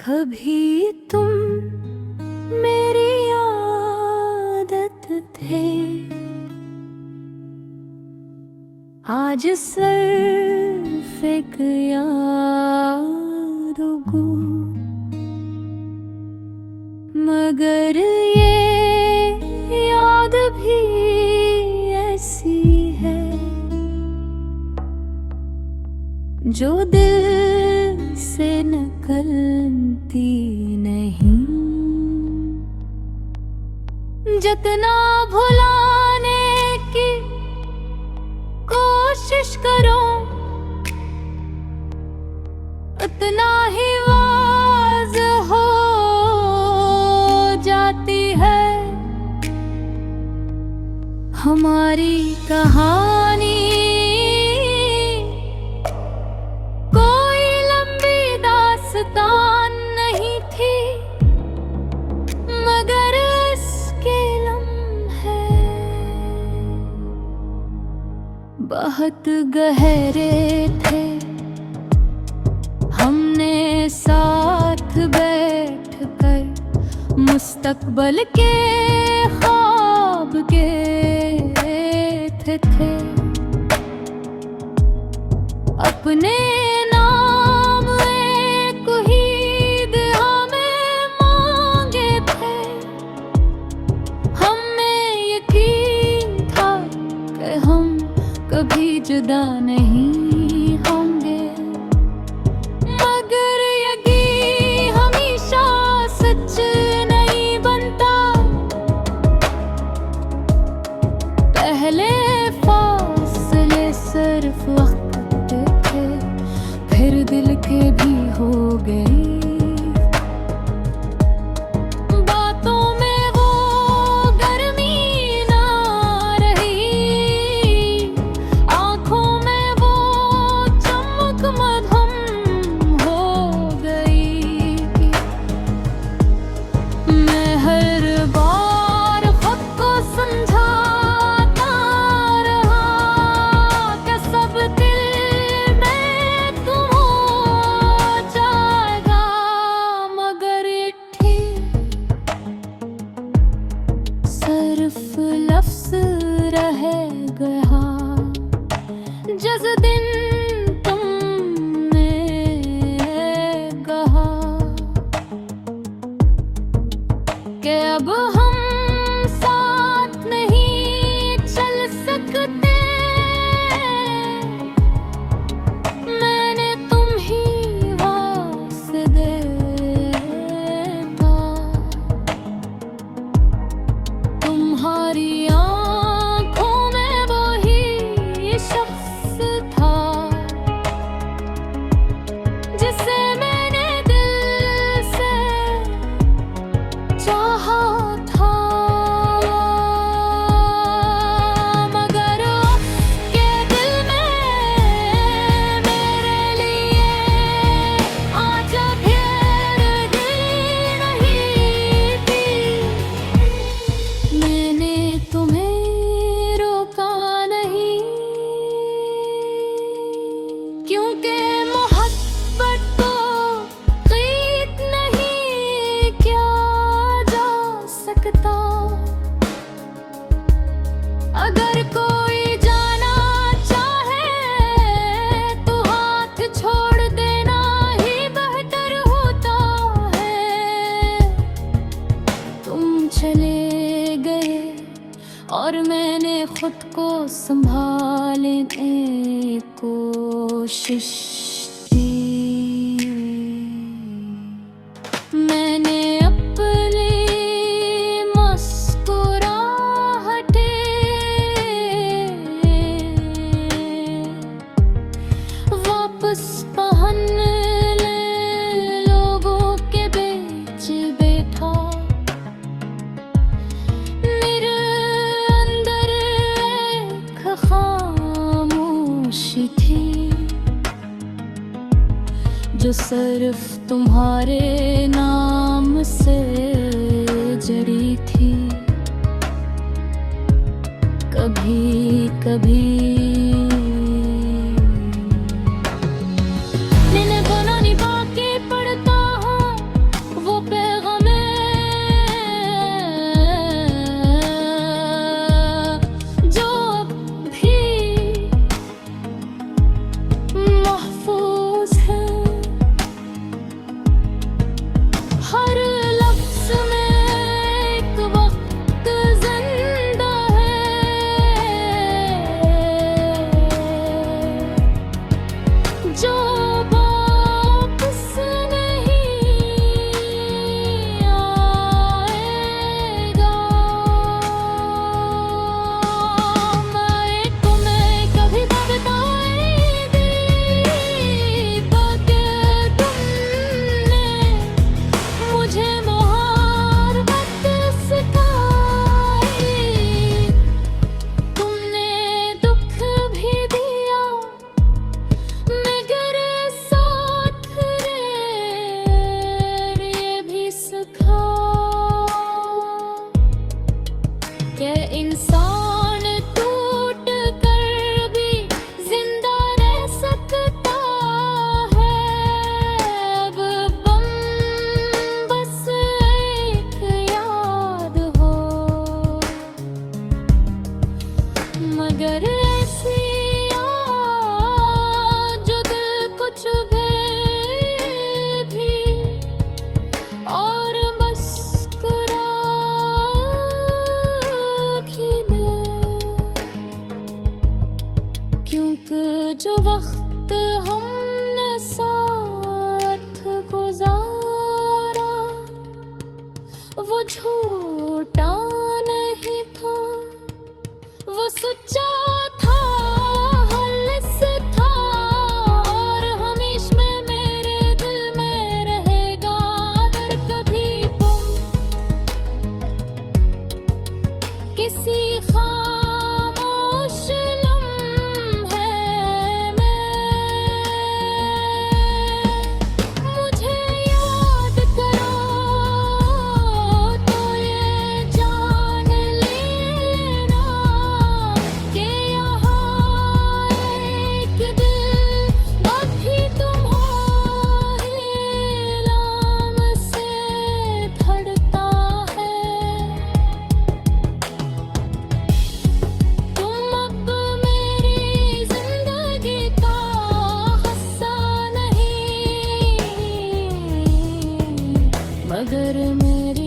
कभी तुम मेरी आदत थे, आज सिर्फ एक याद गो, मगर ये याद भी ऐसी है जो दिल से निकलती नहीं। जितना भुलाने की कोशिश करो उतना ही वाज़ हो जाती है हमारी कहानी। कोई लंबी दास्तान नहीं थी, मगर इसके लम्हे बहुत गहरे थे। हमने साथ बैठकर मुस्तकबल के ख्वाब के थे, अपने नाम एक ही दुआ में मांगे थे। हमें यकीन था कि हम कभी जुदा नहीं होंगे, मगर यकीन हमेशा सच नहीं बनता। पहले फासले सिर्फ वक्त थे, फिर दिल के भी हो गए। बातों में वो गर्मी ना रही, आंखों में वो चमक मधुम हो गई। मैं हर बार खुद को समझाता रहा कि सब दिल में तुम हो जाएगा, मगर ये ठीक सिर्फ लफ्ज़ रह गया। जिस दिन तुमने कहा कि अब हम साथ नहीं चल सकते, मैंने तुम ही वास्ते था। तुम्हारी आंखों में वही शख्स था जिसे मैंने दिल से चाहा था। मगर उसके दिल में मेरे लिए आज फिर दिल नहीं थी। मैंने तुम्हें रोका नहीं, क्योंकि मोहब्बत को क़ीद नहीं किया जा सकता। अगर कोई जाना चाहे तो हाथ छोड़ देना ही बेहतर होता है। तुम चले गए और मैंने खुद को संभालने की कोशिश की। मैंने अपनी मुस्कुराहटें वापस पहनने लोगों के बीच बैठा। मेरे अंदर एक खामोशी थी जो सिर्फ तुम्हारे नाम से जड़ी थी। कभी कभी झूठा नहीं था, वो सच्चा था, खालिस था, और हमेशा में मेरे दिल में रहेगा। अगर कभी तुम किसी खामोश लम्हे में मुझे याद करो, तो ये जान लेना कि यहाँ एक दिल अभी तुम्हारे नाम से धड़कता है। तुम अब मेरी जिंदगी का हिस्सा नहीं, मगर मेरी